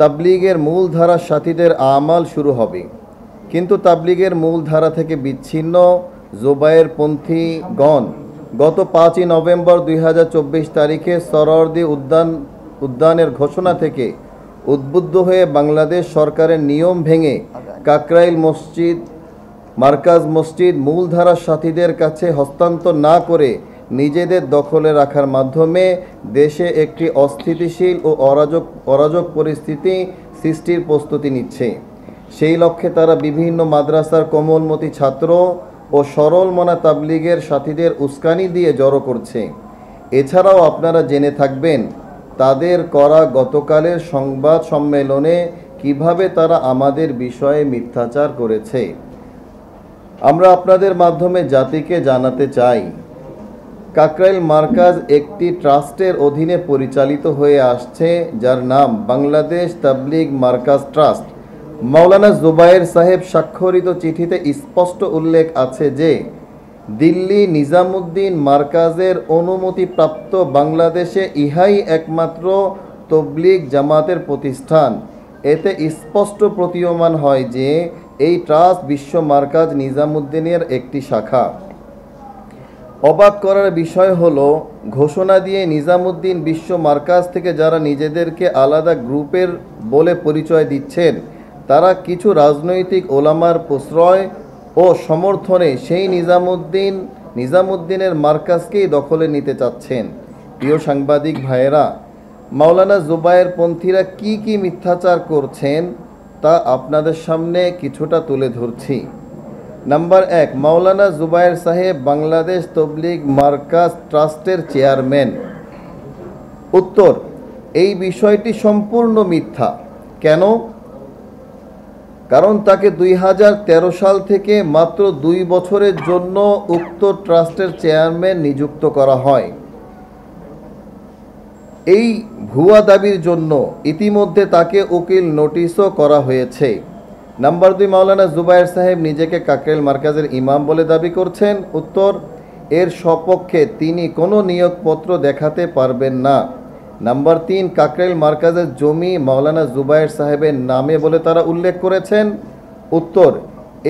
তাবলীগের মূলধারার সাথীদের আমাল শুরু হবে। কিন্তু তাবলীগের মূলধারা থেকে বিচ্ছিন্ন জোবায়েরপন্থীগণ গত 5ই নভেম্বর 2024 তারিখে সরওয়ার্দী উদ্যানের ঘোষণা থেকে উদ্বুদ্ধ হয়ে বাংলাদেশ সরকারের নিয়ম ভেঙে কাকরাইল মসজিদ, মার্কাজ মসজিদ মূলধারার সাথীদের কাছে হস্তান্তর না করে নিজেদের দখলে রাখার মাধ্যমে দেশে একটি অস্থিতিশীল ও অরাজক পরিস্থিতি সৃষ্টির প্রস্তুতি নিচ্ছে। সেই লক্ষ্যে তারা বিভিন্ন মাদ্রাসার কোমলমতি ছাত্র ও সরল মনা তাবলীগের সাথীদের উস্কানি দিয়ে জড়ো করছে। এছাড়াও আপনারা জেনে থাকবেন তাদের করা গতকালের সংবাদ সম্মেলনে কিভাবে তারা আমাদের বিষয়ে মিথ্যাচার করেছে। আমরা আপনাদের মাধ্যমে জাতিকে জানাতে চাই, কাকরাইল মার্কাজ একটি ট্রাস্টের অধীনে পরিচালিত হয়ে আসছে, যার নাম বাংলাদেশ তাবলীগ মার্কাজ ট্রাস্ট। মাওলানা জুবায়ের সাহেব স্বাক্ষরিত চিঠিতে স্পষ্ট উল্লেখ আছে যে দিল্লি নিজামুদ্দিন মার্কাজের অনুমতিপ্রাপ্ত বাংলাদেশে ইহাই একমাত্র তবলীগ জামাতের প্রতিষ্ঠান। এতে স্পষ্ট প্রতীয়মান হয় যে এই ট্রাস্ট বিশ্ব মার্কাজ নিজামুদ্দিনের একটি শাখা। অবাক করার বিষয় হলো, ঘোষণা দিয়ে নিজামুদ্দিন বিশ্ব মার্কাজ থেকে যারা নিজেদেরকে আলাদা গ্রুপের বলে পরিচয় দিচ্ছেন, তারা কিছু রাজনৈতিক ওলামার প্রশ্রয় ও সমর্থনে সেই নিজামুদ্দিনের মার্কাজকেই দখলে নিতে চাচ্ছেন। প্রিয় সাংবাদিক ভাইয়েরা, মাওলানা জুবায়েরপন্থীরা কি মিথ্যাচার করছেন তা আপনাদের সামনে কিছুটা তুলে ধরছি। নাম্বার 1, মাওলানা জুবায়ের সাহেব বাংলাদেশ তবলীগ মার্কাজ ট্রাস্টের চেয়ারম্যান। উত্তর, এই বিষয়টি সম্পূর্ণ মিথ্যা। কেন? কারণ তাকে 2013 সাল থেকে মাত্র 2 বছরের জন্য উক্ত ট্রাস্টের চেয়ারম্যান নিযুক্ত করা হয়। এই ভুয়া দাবির জন্য ইতিমধ্যে তাকে উকিল নোটিশও করা হয়েছে। নাম্বার 2, মাওলানা জুবায়ের সাহেব নিজেকে কাকরাইল মার্কাজের ইমাম বলে দাবি করছেন। উত্তর, এর সপক্ষে তিনি কোনো নিয়োগপত্র দেখাতে পারবেন না। নাম্বার 3, কাকরাইল মার্কাজের জমি মাওলানা জুবায়ের সাহেবের নামে বলে তারা উল্লেখ করেছেন। উত্তর,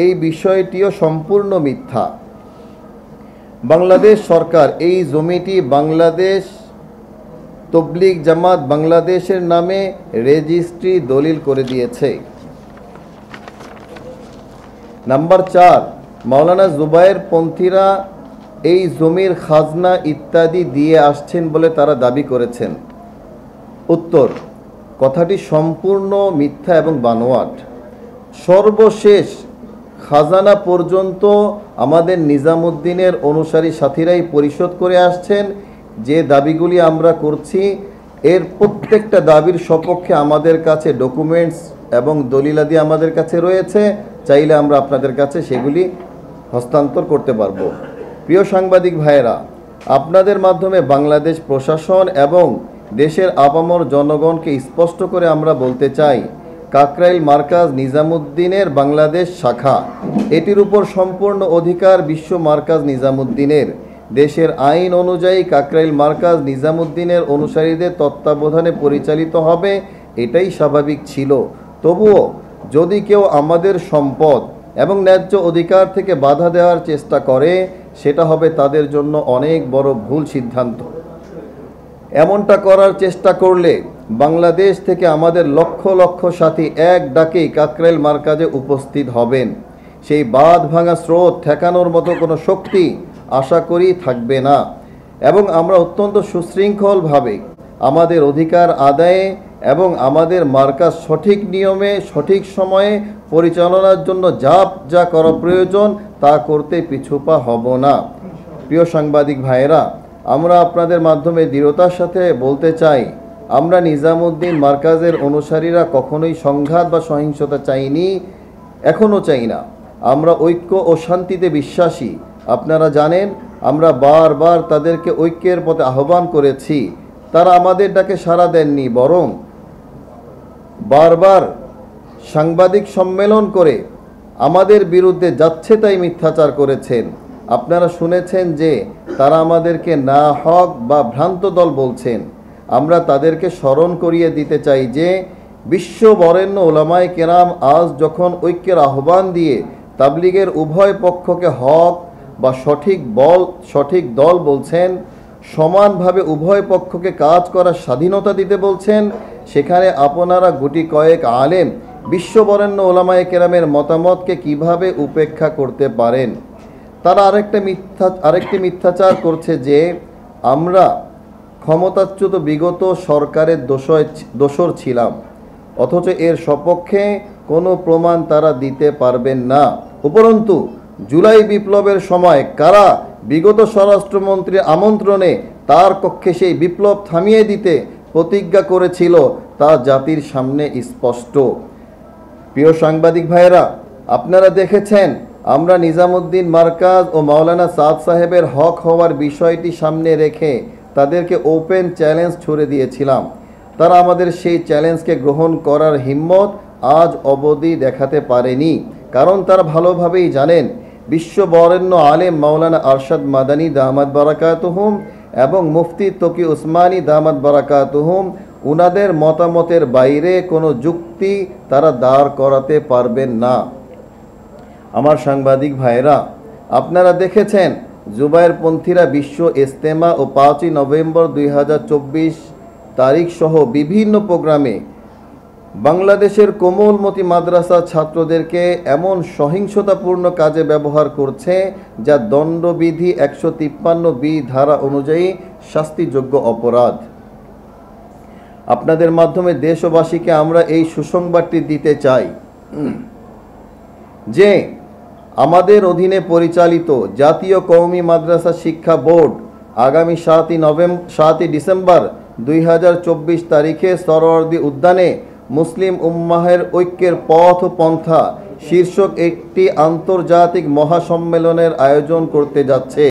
এই বিষয়টিও সম্পূর্ণ মিথ্যা। বাংলাদেশ সরকার এই জমিটি বাংলাদেশ তবলীগ জামাত বাংলাদেশের নামে রেজিস্ট্রি দলিল করে দিয়েছে। নাম্বার 4, মাওলানা জুবায়েরপন্থীরা এই জমির খাজনা ইত্যাদি দিয়ে আসছেন বলে তারা দাবি করেছেন। উত্তর, কথাটি সম্পূর্ণ মিথ্যা এবং বানোয়াট। সর্বশেষ খাজানা পর্যন্ত আমাদের নিজামুদ্দিনের অনুসারী সাথীরাই পরিশোধ করে আসছেন। যে দাবিগুলি আমরা করছি, এর প্রত্যেকটা দাবির সপক্ষে আমাদের কাছে ডকুমেন্টস এবং দলিলাদি আমাদের কাছে রয়েছে। চাইলে আমরা আপনাদের কাছে সেগুলি হস্তান্তর করতে পারবো। প্রিয় সাংবাদিক ভাইয়েরা, আপনাদের মাধ্যমে বাংলাদেশ প্রশাসন এবং দেশের আপামর জনগণকে স্পষ্ট করে আমরা বলতে চাই, কাকরাইল মার্কাজ নিজামুদ্দিনের বাংলাদেশ শাখা। এটির উপর সম্পূর্ণ অধিকার বিশ্ব মার্কাজ নিজামুদ্দিনের। দেশের আইন অনুযায়ী কাকরাইল মার্কাজ নিজামুদ্দিনের অনুসারীদের তত্ত্বাবধানে পরিচালিত হবে, এটাই স্বাভাবিক ছিল। তবুও যদি কেউ আমাদের সম্পদ এবং ন্যায্য অধিকার থেকে বাধা দেওয়ার চেষ্টা করে, সেটা হবে তাদের জন্য অনেক বড় ভুল সিদ্ধান্ত। এমনটা করার চেষ্টা করলে বাংলাদেশ থেকে আমাদের লক্ষ লক্ষ সাথী এক ডাকেই কাকরাইল মার্কাজে উপস্থিত হবেন। সেই বাঁধ ভাঙা স্রোত ঠেকানোর মতো কোনো শক্তি আশা করি থাকবে না। এবং আমরা অত্যন্ত সুশৃঙ্খলভাবে আমাদের অধিকার আদায়ে এবং আমাদের মার্কাজ সঠিক নিয়মে সঠিক সময়ে পরিচালনার জন্য যা করা প্রয়োজন তা করতে পিছুপা হব না। প্রিয় সাংবাদিক ভাইয়েরা, আমরা আপনাদের মাধ্যমে দৃঢ়তার সাথে বলতে চাই, আমরা নিজামুদ্দিন মার্কাজের অনুসারীরা কখনোই সংঘাত বা সহিংসতা চাইনি, এখনও চাই না। আমরা ঐক্য ও শান্তিতে বিশ্বাসী। আপনারা জানেন, আমরা বারবার তাদেরকে ঐক্যের পথে আহ্বান করেছি, তারা আমাদের ডাকে সাড়া দেননি, বরং বারবার সাংবাদিক সম্মেলন করে আমাদের বিরুদ্ধে যাচ্ছে তাই মিথ্যাচার করেছেন। আপনারা শুনেছেন যে তারা আমাদেরকে না হক বা ভ্রান্ত দল বলছেন। আমরা তাদেরকে স্মরণ করিয়ে দিতে চাই যে বিশ্ব বরেণ্য ওলামায়ে কেরাম আজ যখন ঐক্যের আহ্বান দিয়ে তাবলিগের উভয় পক্ষকে হক বা সঠিক দল বলছেন, সমানভাবে উভয় পক্ষকে কাজ করার স্বাধীনতা দিতে বলছেন, সেখানে আপনারা গুটি কয়েক আলেম বিশ্ববরেণ্য ওলামায়ে কেরামের মতামতকে কিভাবে উপেক্ষা করতে পারেন? তারা আরেকটি মিথ্যাচার করছে যে আমরা ক্ষমতাচ্যুত বিগত সরকারের দোষর ছিলাম, অথচ এর সপক্ষে কোনো প্রমাণ তারা দিতে পারবেন না। উপরন্তু জুলাই বিপ্লবের সময় কারা বিগত স্বরাষ্ট্রমন্ত্রীর আমন্ত্রণে তার কক্ষে সেই বিপ্লব থামিয়ে দিতে প্রতিজ্ঞা করেছিল তা জাতির সামনে স্পষ্ট। প্রিয় সাংবাদিক ভাইয়েরা, আপনারা দেখেছেন আমরা নিজামুদ্দিন মার্কাজ ও মাওলানা সাদ সাহেবের হক হওয়ার বিষয়টি সামনে রেখে তাদেরকে ওপেন চ্যালেঞ্জ ছুড়ে দিয়েছিলাম। তারা আমাদের সেই চ্যালেঞ্জকে গ্রহণ করার হিম্মত আজ অবধি দেখাতে পারেনি, কারণ তারা ভালোভাবেই জানেন বিশ্ববরেণ্য আলেম মাওলানা আরশাদ মাদানী দামাত বারাকাতুহুম এবং মুফতি তকি উসমানী দামাত বারাকাতুহুম উনাদের মতামতের বাইরে কোনো যুক্তি তারা দাঁড় করাতে পারবেন না। আমার সাংবাদিক ভাইয়েরা, আপনারা দেখেছেন জুবায়েরপন্থীরা বিশ্ব ইজতেমা ও 5ই নভেম্বর 2024 তারিখ সহ বিভিন্ন প্রোগ্রামে বাংলাদেশের কোমলমতি মাদ্রাসা ছাত্রদেরকে এমন সহিংসতাপূর্ণ কাজে ব্যবহার করছে যা দণ্ডবিধি 153 ধারা অনুযায়ী শাস্তিযোগ্য অপরাধ। আপনাদের মাধ্যমে দেশবাসীকে আমরা এই সুসংবাদটি দিতে চাই যে আমাদের অধীনে পরিচালিত জাতীয় কওমি মাদ্রাসা শিক্ষা বোর্ড আগামী 7ই ডিসেম্বর 2024 তারিখে সরওয়ার্দী উদ্যানে মুসলিম উম্মাহের ঐক্যের পথ ও পন্থা শীর্ষক একটি আন্তর্জাতিক মহাসম্মেলনের আয়োজন করতে যাচ্ছে।